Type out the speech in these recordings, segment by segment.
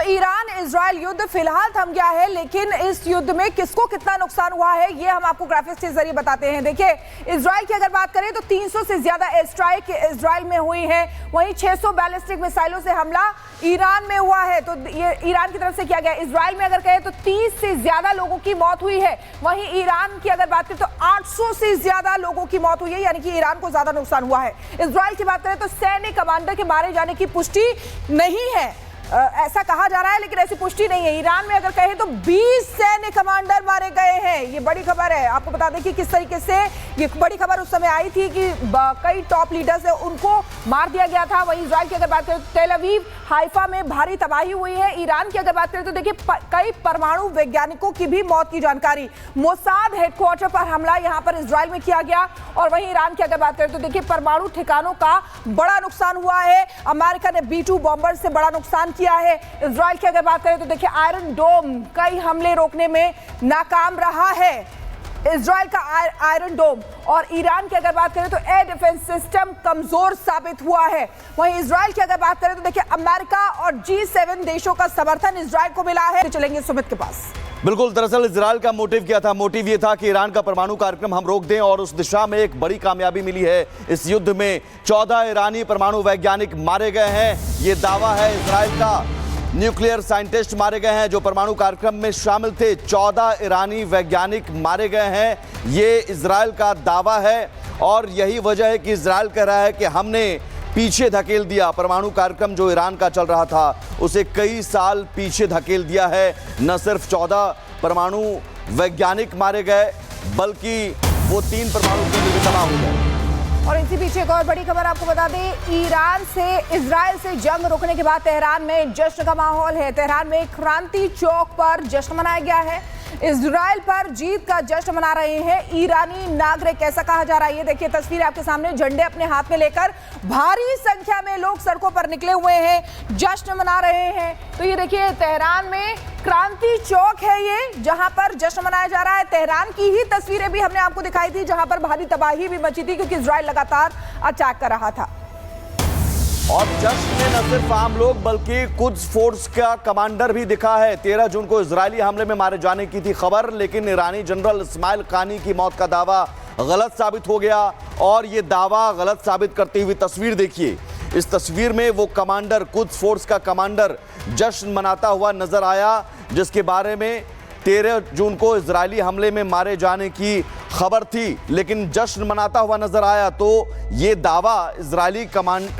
Iran Israel युद्ध फिलहाल थम गया है, लेकिन इस युद्ध में किसको कितना नुकसान हुआ है ये हम आपको ग्राफिक्स के जरिए बताते हैं। देखिए, इजराइल की अगर बात करें तो 300 से ज्यादा एयर स्ट्राइक इजराइल में हुई है, वहीं 600 बैलिस्टिक मिसाइलों से हमला ईरान में हुआ है, तो ये ईरान की तरफ से किया गया। इजराइल में अगर कहें तो 30 से ज्यादा लोगों की मौत हुई है, वहीं ईरान की अगर बात करें तो 800 से ज्यादा लोगों की मौत हुई है, यानी कि ईरान को ज्यादा नुकसान हुआ है। इजराइल की बात करें तो सैन्य कमांडर के मारे जाने की पुष्टि नहीं है, ऐसा कहा जा रहा है, लेकिन ऐसी पुष्टि नहीं है। ईरान में अगर कहें तो 20 सैन्य कमांडर मारे गए हैं, ये बड़ी खबर है। आपको बता दें कि किस तरीके से ये बड़ी खबर उस समय आई थी कि कई टॉप लीडर्स है उनको मार दिया गया था। वहीं इजराइल की अगर बात करें तो तेल अवीव, हाइफा में भारी तबाही हुई है। ईरान की अगर बात करें तो देखिए कई परमाणु वैज्ञानिकों की भी मौत की जानकारी। मोसाद हेडक्वार्टर पर हमला यहां पर इजराइल में किया गया। और वहीं ईरान की अगर बात करें तो देखिए परमाणु ठिकानों का बड़ा नुकसान हुआ है। अमेरिका ने B-2 बॉम्बर से बड़ा नुकसान किया है। इजराइल की अगर बात करें तो देखिए आयरन डोम कई हमले रोकने में नाकाम रहा है, इजराइल का आयरन डोम। और ईरान की अगर बात करें तो एयर डिफेंस सिस्टम कमजोर साबित हुआ है। वहीं इजराइल की अगर बात करें तो देखिए अमेरिका और G7 देशों का समर्थन इजराइल को मिला है। चलेंगे सुमित के पास। बिल्कुल, दरअसल इजराइल का मोटिव क्या था? मोटिव ये था कि ईरान का परमाणु कार्यक्रम हम रोक दें, और उस दिशा में एक बड़ी कामयाबी मिली है। इस युद्ध में 14 ईरानी परमाणु वैज्ञानिक मारे गए हैं, ये दावा है इजराइल का। न्यूक्लियर साइंटिस्ट मारे गए हैं जो परमाणु कार्यक्रम में शामिल थे। 14 ईरानी वैज्ञानिक मारे गए हैं, ये इजराइल का दावा है। और यही वजह है कि इजराइल कह रहा है कि हमने पीछे धकेल दिया परमाणु कार्यक्रम जो ईरान का चल रहा था, उसे कई साल पीछे धकेल दिया है। न सिर्फ 14 परमाणु वैज्ञानिक मारे गए, बल्कि वो 3 परमाणु केंद्र भी तबाह हो गए। और इसी पीछे एक और बड़ी खबर आपको बता दें, ईरान से इजराइल से जंग रोकने के बाद तेहरान में जश्न का माहौल है। तेहरान में क्रांति चौक पर जश्न मनाया गया है। इजराइल पर जीत का जश्न मना रहे हैं ईरानी नागरिक, ऐसा कहा जा रहा है। ये देखिए तस्वीर आपके सामने, झंडे अपने हाथ में लेकर भारी संख्या में लोग सड़कों पर निकले हुए हैं, जश्न मना रहे हैं। तो ये देखिए तेहरान में क्रांति चौक है ये, जहां पर जश्न मनाया जा रहा है। तेहरान की ही तस्वीरें भी हमने आपको दिखाई थी, जहां पर भारी तबाही भी मची थी क्योंकि इजराइल लगातार अटैक कर रहा था। और जश्न में न सिर्फ आम लोग बल्कि कुद्स फोर्स का कमांडर भी दिखा है। 13 जून को इजरायली हमले में मारे जाने की थी खबर, लेकिन ईरानी जनरल इस्माइल कानी की मौत का दावा गलत साबित हो गया। और ये दावा गलत साबित करती हुई तस्वीर देखिए। इस तस्वीर में वो कमांडर, कुद्स फोर्स का कमांडर जश्न मनाता हुआ नजर आया, जिसके बारे में 13 जून को इजरायली हमले में मारे जाने की खबर थी, लेकिन जश्न मनाता हुआ नजर आया। तो ये दावा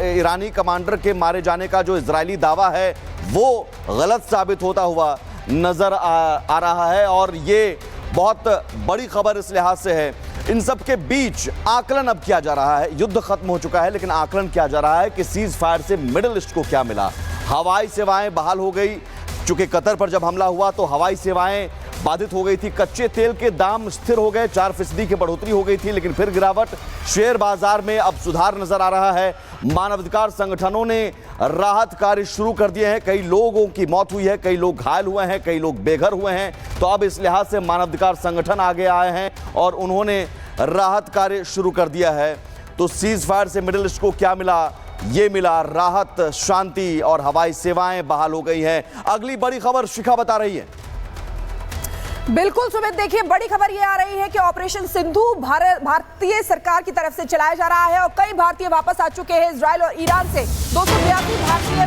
ईरानी कमांडर के मारे जाने का जो इजरायली दावा है वो गलत साबित होता हुआ नजर आ रहा है। और ये बहुत बड़ी खबर इस लिहाज से है। इन सब के बीच आकलन अब किया जा रहा है, युद्ध खत्म हो चुका है, लेकिन आकलन किया जा रहा है कि सीज फायर से मिडिल ईस्ट को क्या मिला। हवाई सेवाएं बहाल हो गई, चूंकि कतर पर जब हमला हुआ तो हवाई सेवाएं बाधित हो गई थी। कच्चे तेल के दाम स्थिर हो गए, 4% की बढ़ोतरी हो गई थी, लेकिन फिर गिरावट। शेयर बाजार में अब सुधार नजर आ रहा है। मानवाधिकार संगठनों ने राहत कार्य शुरू कर दिए हैं। कई लोगों की मौत हुई है, कई लोग घायल हुए हैं, कई लोग बेघर हुए हैं। तो अब इस लिहाज से मानवाधिकार संगठन आगे आए हैं और उन्होंने राहत कार्य शुरू कर दिया है। तो सीज फायर से मिडिल ईस्ट को क्या मिला? ये मिला राहत, शांति, और हवाई सेवाएं बहाल हो गई हैं। अगली बड़ी खबर शिखा बता रही है। बिल्कुल सुमित, देखिए बड़ी खबर ये आ रही है कि ऑपरेशन सिंधु भारतीय सरकार की तरफ से चलाया जा रहा है और कई भारतीय वापस आ चुके हैं। इजराइल और ईरान से 282 भारतीय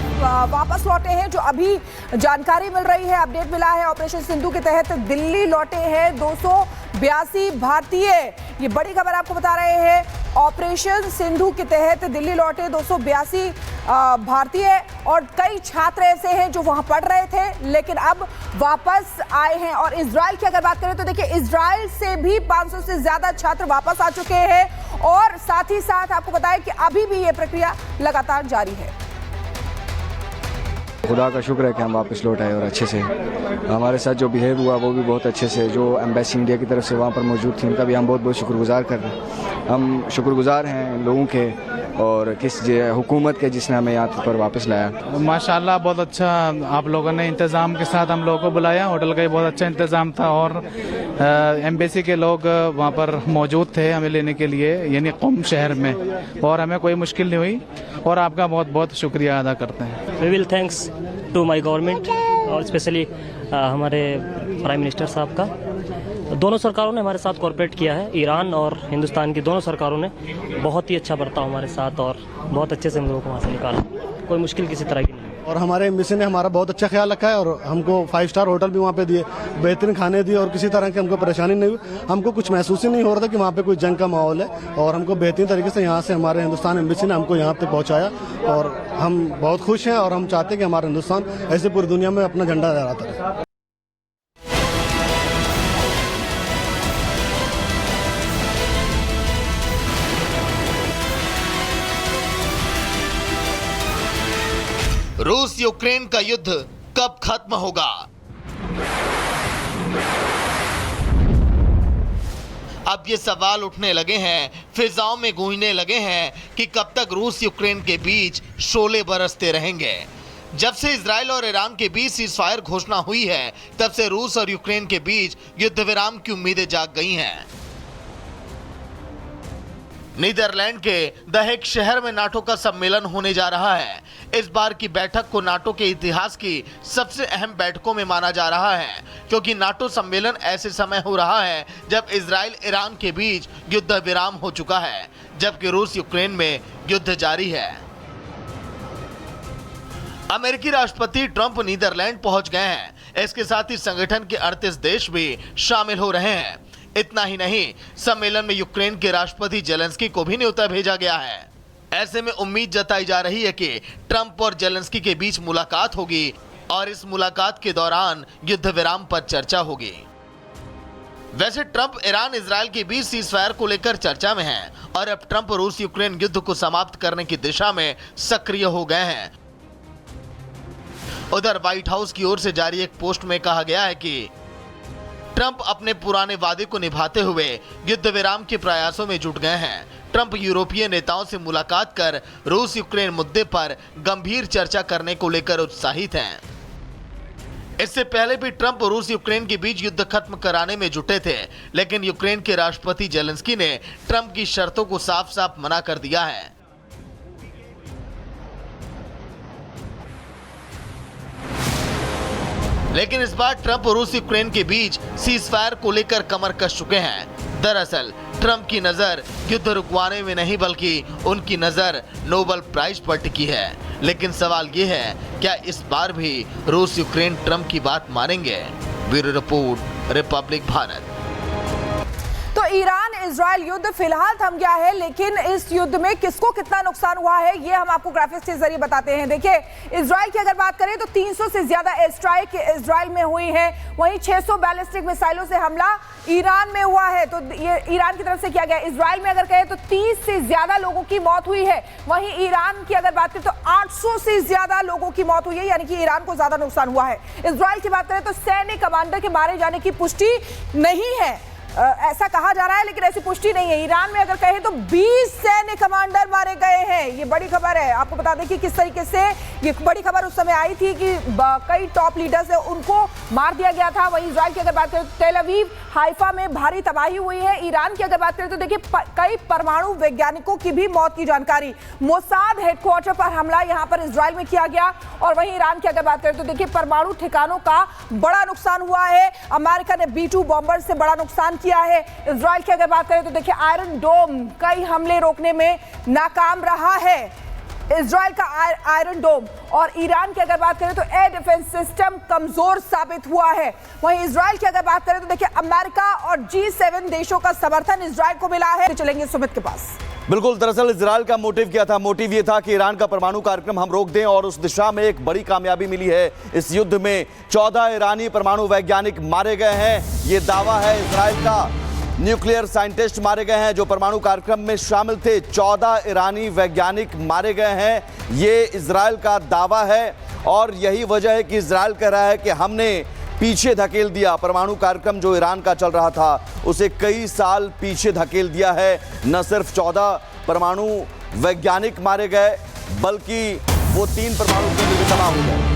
वापस लौटे हैं, जो अभी जानकारी मिल रही है, अपडेट मिला है। ऑपरेशन सिंधु के तहत दिल्ली लौटे हैं 282 भारतीय। ये बड़ी खबर आपको बता रहे हैं। ऑपरेशन सिंधु के तहत दिल्ली लौटे 282 भारतीय, और कई छात्र ऐसे हैं जो वहां पढ़ रहे थे लेकिन अब वापस आए हैं। और इजराइल की अगर बात करें तो देखिए इजराइल से भी 500 से ज्यादा छात्र वापस आ चुके हैं, और साथ ही साथ आपको बताएं कि अभी भी ये प्रक्रिया लगातार जारी है। खुदा का शुक्र है कि हम वापस लौट आए और अच्छे से। हमारे साथ जो बिहेव हुआ वो भी बहुत अच्छे से। जो एम्बेसी इंडिया की तरफ से वहाँ पर मौजूद थी उनका भी हम बहुत बहुत शुक्रगुजार कर रहे हैं। हम शुक्रगुजार हैं लोगों के और किस हुकूमत के जिसने हमें यहाँ पर वापस लाया। माशाल्लाह बहुत अच्छा आप लोगों ने इंतज़ाम के साथ हम लोगों को बुलाया। होटल का भी बहुत अच्छा इंतज़ाम था और एम्बेसी के लोग वहाँ पर मौजूद थे हमें लेने के लिए, यानी क़ुम शहर में, और हमें कोई मुश्किल नहीं हुई और आपका बहुत बहुत शुक्रिया अदा करते हैं। We will thanks to my government और स्पेशली हमारे प्राइम मिनिस्टर साहब का। दोनों सरकारों ने हमारे साथ कोऑपरेट किया है, ईरान और हिंदुस्तान की दोनों सरकारों ने बहुत ही अच्छा बर्ताव हमारे साथ और बहुत अच्छे से हम लोगों को वहाँ से निकाला, कोई मुश्किल किसी तरह की नहीं। और हमारे एम्बेसी ने हमारा बहुत अच्छा ख्याल रखा है और हमको 5 स्टार होटल भी वहाँ पे दिए, बेहतरीन खाने दिए और किसी तरह की हमको परेशानी नहीं हुई। हमको कुछ महसूस ही नहीं हो रहा था कि वहाँ पे कोई जंग का माहौल है और हमको बेहतरीन तरीके से यहाँ से हमारे हिंदुस्तान एम्बेसी ने हमको यहाँ तक पहुँचाया और हम बहुत खुश हैं और हम चाहते हैं कि हमारा हिंदुस्तान ऐसे पूरी दुनिया में अपना झंडा लहराता रहे। रूस यूक्रेन का युद्ध कब खत्म होगा? अब ये सवाल उठने लगे हैं, फिजाओं में गूंजने लगे हैं कि कब तक रूस यूक्रेन के बीच शोले बरसते रहेंगे। जब से इजराइल और ईरान के बीच सीज़फायर घोषणा हुई है, तब से रूस और यूक्रेन के बीच युद्ध विराम की उम्मीदें जाग गई हैं। नीदरलैंड के द हेग शहर में नाटो का सम्मेलन होने जा रहा है। इस बार की बैठक को नाटो के इतिहास की सबसे अहम बैठकों में माना जा रहा है, क्योंकि नाटो सम्मेलन ऐसे समय हो रहा है जब इजराइल ईरान के बीच युद्ध विराम हो चुका है, जबकि रूस यूक्रेन में युद्ध जारी है। अमेरिकी राष्ट्रपति ट्रंप नीदरलैंड पहुंच गए हैं। इसके साथ ही संगठन के 38 देश भी शामिल हो रहे हैं। इतना ही नहीं, सम्मेलन में यूक्रेन के राष्ट्रपति जेलेंस्की को भी न्योता भेजा गया है। ऐसे में उम्मीद जताई जा रही है कि ट्रंप और जेलेंस्की के बीच मुलाकात होगी और इस मुलाकात के दौरान युद्ध विराम पर चर्चा होगी। वैसे ट्रंप ईरान इजराइल के बीच सीज़फायर को लेकर चर्चा में हैं और अब ट्रंप रूस यूक्रेन युद्ध को समाप्त करने की दिशा में सक्रिय हो गए हैं। उधर व्हाइट हाउस की ओर से जारी एक पोस्ट में कहा गया है कि ट्रंप अपने पुराने वादे को निभाते हुए युद्ध विराम के प्रयासों में जुट गए हैं। ट्रंप यूरोपीय नेताओं से मुलाकात कर रूस यूक्रेन मुद्दे पर गंभीर चर्चा करने को लेकर उत्साहित हैं। इससे पहले भी ट्रंप रूस यूक्रेन के बीच युद्ध खत्म कराने में जुटे थे, लेकिन यूक्रेन के राष्ट्रपति जेलेंस्की ने ट्रंप की शर्तों को साफ साफ मना कर दिया है। लेकिन इस बार ट्रंप रूस यूक्रेन के बीच सीज़फायर को लेकर कमर कस चुके हैं। दरअसल ट्रंप की नजर युद्ध रुकवाने में नहीं, बल्कि उनकी नजर नोबेल प्राइज पर टिकी है। लेकिन सवाल ये है, क्या इस बार भी रूस यूक्रेन ट्रंप की बात मानेंगे? Bureau report, Republic Bharat. तो ईरान इजराइल युद्ध फिलहाल थम गया है, लेकिन इस युद्ध में किसको कितना नुकसान हुआ है ये हम आपको ग्राफिक्स के जरिए बताते हैं। देखिए, इजराइल की अगर बात करें तो 300 से ज्यादा एयर स्ट्राइक इजराइल में हुई है। वहीं 600 बैलिस्टिक मिसाइलों से हमला ईरान में हुआ है, तो ये ईरान की तरफ से किया गया। इजराइल में अगर कहें तो 30 से ज्यादा लोगों की मौत हुई है। वहीं ईरान की अगर बात करें तो 800 से ज्यादा लोगों की मौत हुई है, यानी कि ईरान को ज्यादा नुकसान हुआ है। इजराइल की बात करें तो सैन्य कमांडर के मारे जाने की पुष्टि नहीं है, ऐसा कहा जा रहा है, लेकिन ऐसी पुष्टि नहीं है। ईरान में अगर कहें तो 20 सैन्य कमांडर मारे गए हैं। ये बड़ी खबर है। आपको बता दें कि किस तरीके से ये बड़ी खबर उस समय आई थी कि कई टॉप लीडर्स है उनको मार दिया गया था। वहीं इजराइल की अगर बात करें तो तेल अवीव, हाइफा में भारी तबाही हुई है। ईरान की अगर बात करें तो देखिए कई परमाणु वैज्ञानिकों की भी मौत की जानकारी। मोसाद हेडक्वार्टर पर हमला यहां पर इजराइल में किया गया। और वहीं ईरान की अगर बात करें तो देखिए परमाणु ठिकानों का बड़ा नुकसान हुआ है। अमेरिका ने B-2 बॉम्बर से बड़ा नुकसान किया है। इजराइल की अगर बात करें तो देखिए आयरन डोम कई हमले रोकने में नाकाम रहा है, इजराइल का आयरन डोम। और ईरान की अगर बात करें तो एयर डिफेंस सिस्टम कमजोर साबित हुआ है। वहीं इजराइल की अगर बात करें तो देखिए अमेरिका और G7 देशों का समर्थन इजराइल को मिला है। चलेंगे सुमित के पास। बिल्कुल, दरअसल इजराइल का मोटिव क्या था? मोटिव ये था कि ईरान का परमाणु कार्यक्रम हम रोक दें, और उस दिशा में एक बड़ी कामयाबी मिली है। इस युद्ध में 14 ईरानी परमाणु वैज्ञानिक मारे गए हैं, ये दावा है इजराइल का। न्यूक्लियर साइंटिस्ट मारे गए हैं जो परमाणु कार्यक्रम में शामिल थे। 14 ईरानी वैज्ञानिक मारे गए हैं, ये इजराइल का दावा है। और यही वजह है कि इजराइल कह रहा है कि हमने पीछे धकेल दिया परमाणु कार्यक्रम जो ईरान का चल रहा था, उसे कई साल पीछे धकेल दिया है। न सिर्फ 14 परमाणु वैज्ञानिक मारे गए, बल्कि वो 3 परमाणु केंद्र भी तबाह हो गए।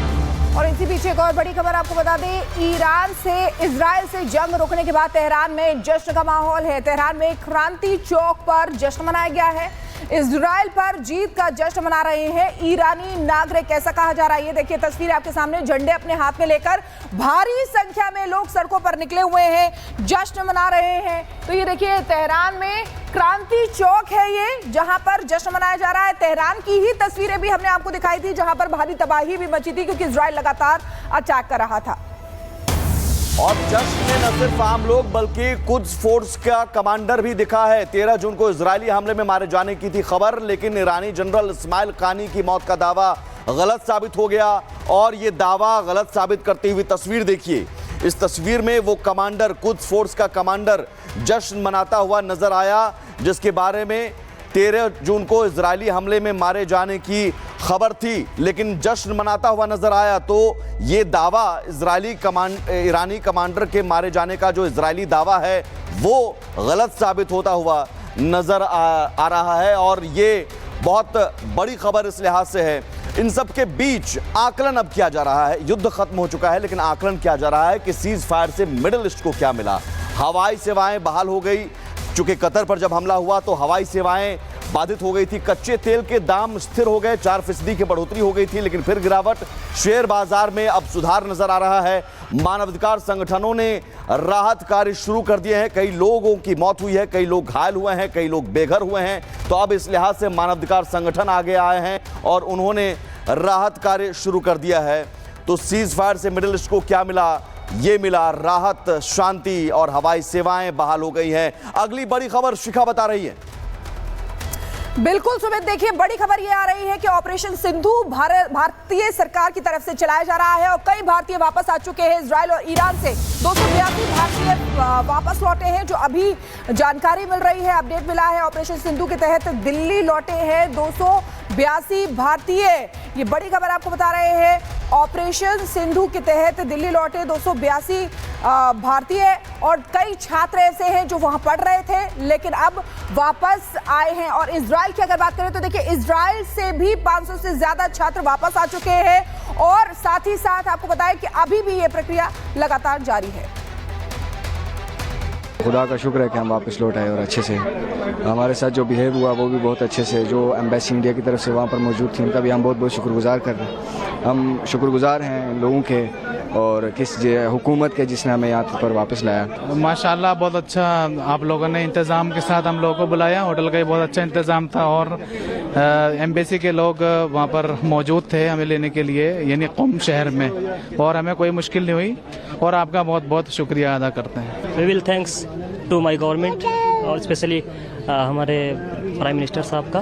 और इसी पीछे एक और बड़ी खबर आपको बता दें, ईरान से इजराइल से जंग रोकने के बाद तेहरान में जश्न का माहौल है। तेहरान में क्रांति चौक पर जश्न मनाया गया है। इजराइल पर जीत का जश्न मना रहे हैं ईरानी नागरिक, ऐसा कहा जा रहा है। ये देखिए तस्वीर आपके सामने, झंडे अपने हाथ में लेकर भारी संख्या में लोग सड़कों पर निकले हुए हैं, जश्न मना रहे हैं। तो ये देखिए तेहरान में क्रांति चौक है ये, जहां पर जश्न मनाया जा रहा है। तेहरान की ही तस्वीरें भी हमने आपको दिखाई थी, जहां पर भारी तबाही भी मची थी क्योंकि इजराइल लगातार अटैक कर रहा था। और जश्न में न सिर्फ आम लोग बल्कि कुद्स फोर्स का कमांडर भी दिखा है। 13 जून को इजरायली हमले में मारे जाने की थी खबर, लेकिन ईरानी जनरल इस्माइल कानी की मौत का दावा गलत साबित हो गया। और ये दावा गलत साबित करती हुई तस्वीर देखिए। इस तस्वीर में वो कमांडर, कुद्स फोर्स का कमांडर जश्न मनाता हुआ नजर आया, जिसके बारे में 13 जून को इजरायली हमले में मारे जाने की खबर थी, लेकिन जश्न मनाता हुआ नजर आया। तो ये दावा ईरानी कमांडर के मारे जाने का जो इजरायली दावा है वो गलत साबित होता हुआ नजर आ रहा है। और ये बहुत बड़ी खबर इस लिहाज से है। इन सब के बीच आकलन अब किया जा रहा है। युद्ध खत्म हो चुका है, लेकिन आकलन किया जा रहा है कि सीज फायर से मिडिल ईस्ट को क्या मिला। हवाई सेवाएं बहाल हो गई, चूंकि कतर पर जब हमला हुआ तो हवाई सेवाएं बाधित हो गई थी। कच्चे तेल के दाम स्थिर हो गए, 4% की बढ़ोतरी हो गई थी, लेकिन फिर गिरावट। शेयर बाजार में अब सुधार नजर आ रहा है। मानवाधिकार संगठनों ने राहत कार्य शुरू कर दिए हैं। कई लोगों की मौत हुई है, कई लोग घायल हुए हैं, कई लोग बेघर हुए हैं। तो अब इस लिहाज से मानवाधिकार संगठन आगे आए हैं और उन्होंने राहत कार्य शुरू कर दिया है। तो सीज फायर से मिडिल ईस्ट को क्या मिला? ये मिला राहत, शांति और हवाई सेवाएं बहाल हो गई हैं। अगली बड़ी खबर शिखा बता रही है। बिल्कुल सुमित, देखिए बड़ी खबर ये आ रही है कि ऑपरेशन सिंधु भारतीय सरकार की तरफ से चलाया जा रहा है और कई भारतीय वापस आ चुके हैं। इजराइल और ईरान से 282 भारतीय वापस लौटे हैं, जो अभी जानकारी मिल रही है, अपडेट मिला है। ऑपरेशन सिंधु के तहत दिल्ली लौटे हैं 282 भारतीय। ये बड़ी खबर आपको बता रहे हैं। ऑपरेशन सिंधु के तहत दिल्ली लौटे 282 भारतीय और कई छात्र ऐसे हैं जो वहां पढ़ रहे थे लेकिन अब वापस आए हैं। और इजराइल की अगर बात करें तो देखिए इजराइल से भी 500 से ज्यादा छात्र वापस आ चुके हैं और साथ ही साथ आपको बताएं कि अभी भी ये प्रक्रिया लगातार जारी है। खुदा का शुक्र है कि हम वापस लौट आए और अच्छे से। हमारे साथ जो बिहेव हुआ वो भी बहुत अच्छे से। जो एम्बेसी इंडिया की तरफ से वहाँ पर मौजूद थी उनका भी हम बहुत बहुत शुक्रगुजार कर रहे हैं। हम शुक्रगुजार हैं लोगों के और हुकूमत के जिसने हमें यहाँ पर वापस लाया। माशाल्लाह बहुत अच्छा आप लोगों ने इंतज़ाम के साथ हम लोगों को बुलाया। होटल का भी बहुत अच्छा इंतज़ाम था और एम्बेसी के लोग वहाँ पर मौजूद थे हमें लेने के लिए, यानी क़ुम शहर में, और हमें कोई मुश्किल नहीं हुई और आपका बहुत बहुत शुक्रिया अदा करते हैं। We will thanks to my government और स्पेशली हमारे प्राइम मिनिस्टर साहब का।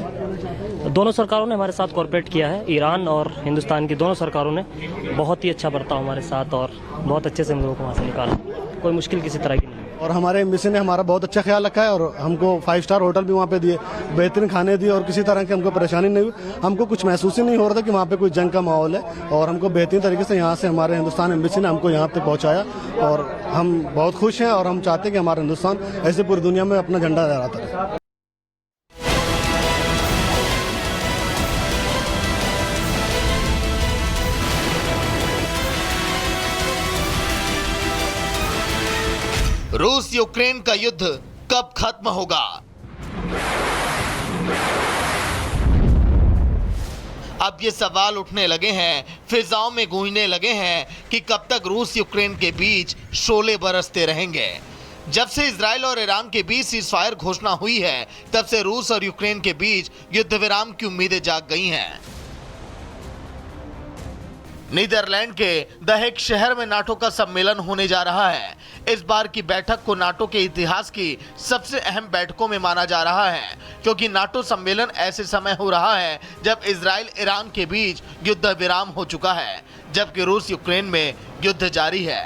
दोनों सरकारों ने हमारे साथ कोऑपरेट किया है। ईरान और हिंदुस्तान की दोनों सरकारों ने बहुत ही अच्छा बर्ताव हमारे साथ और बहुत अच्छे से हम लोगों को वहाँ से निकाला। कोई मुश्किल किसी तरह की नहीं। और हमारे एम्बेसी ने हमारा बहुत अच्छा ख्याल रखा है और हमको 5 स्टार होटल भी वहाँ पे दिए, बेहतरीन खाने दिए और किसी तरह की हमको परेशानी नहीं हुई। हमको कुछ महसूस ही नहीं हो रहा था कि वहाँ पे कोई जंग का माहौल है और हमको बेहतरीन तरीके से यहाँ से हमारे हिंदुस्तान एम्बेसी ने हमको यहाँ तक पहुँचाया और हम बहुत खुश हैं और हम चाहते हैं कि हमारा हिंदुस्तान ऐसे पूरी दुनिया में अपना झंडा लहराता रहे। रूस यूक्रेन का युद्ध कब खत्म होगा? अब ये सवाल उठने लगे हैं, फिजाओं में गूंजने लगे हैं कि कब तक रूस यूक्रेन के बीच शोले बरसते रहेंगे। जब से इजराइल और ईरान के बीच सीज़फायर घोषणा हुई है तब से रूस और यूक्रेन के बीच युद्ध विराम की उम्मीदें जाग गई हैं। नीदरलैंड के द हेग शहर में नाटो का सम्मेलन होने जा रहा है। इस बार की बैठक को नाटो के इतिहास की सबसे अहम बैठकों में माना जा रहा है, क्योंकि नाटो सम्मेलन ऐसे समय हो रहा है जब इजराइल ईरान के बीच युद्ध विराम हो चुका है, जबकि रूस यूक्रेन में युद्ध जारी है।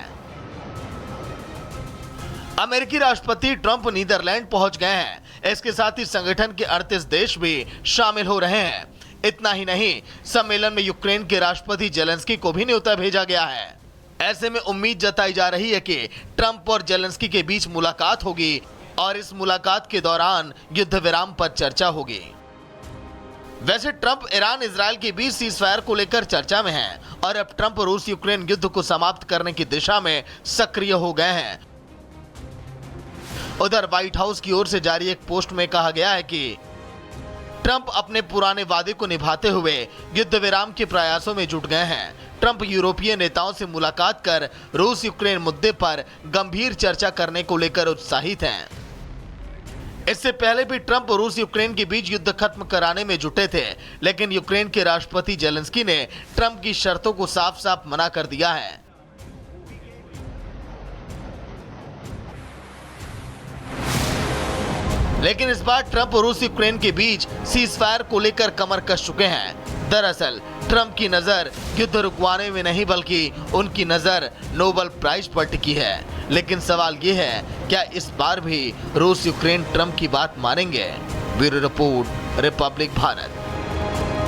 अमेरिकी राष्ट्रपति ट्रंप नीदरलैंड पहुंच गए हैं। इसके साथ ही संगठन के 38 देश भी शामिल हो रहे हैं। इतना ही नहीं, सम्मेलन में यूक्रेन के राष्ट्रपति जेलेंस्की को भी न्योता भेजा गया है। ऐसे में उम्मीद जताई जा रही है कि ट्रंप और जेलेंस्की के बीच मुलाकात होगी और इस मुलाकात के दौरान युद्ध विराम पर चर्चा होगी। वैसे ट्रंप ईरान इजराइल के बीच सीज़फायर को लेकर चर्चा में हैं और अब ट्रंप रूस यूक्रेन युद्ध को समाप्त करने की दिशा में सक्रिय हो गए हैं। उधर व्हाइट हाउस की ओर से जारी एक पोस्ट में कहा गया है कि ट्रंप अपने पुराने वादे को निभाते हुए युद्ध विराम के प्रयासों में जुट गए हैं। ट्रंप यूरोपीय नेताओं से मुलाकात कर रूस यूक्रेन मुद्दे पर गंभीर चर्चा करने को लेकर उत्साहित हैं। इससे पहले भी ट्रंप रूस यूक्रेन के बीच युद्ध खत्म कराने में जुटे थे, लेकिन यूक्रेन के राष्ट्रपति जेलेंस्की ने ट्रंप की शर्तों को साफ साफ मना कर दिया है। लेकिन इस बार ट्रंप रूस यूक्रेन के बीच सीजफायर को लेकर कमर कस चुके हैं। दरअसल ट्रंप की नजर युद्ध रुकवाने में नहीं बल्कि उनकी नजर नोबेल प्राइज पर टिकी है। लेकिन सवाल ये है, क्या इस बार भी रूस यूक्रेन ट्रंप की बात मानेंगे? Bureau report, Republic Bharat.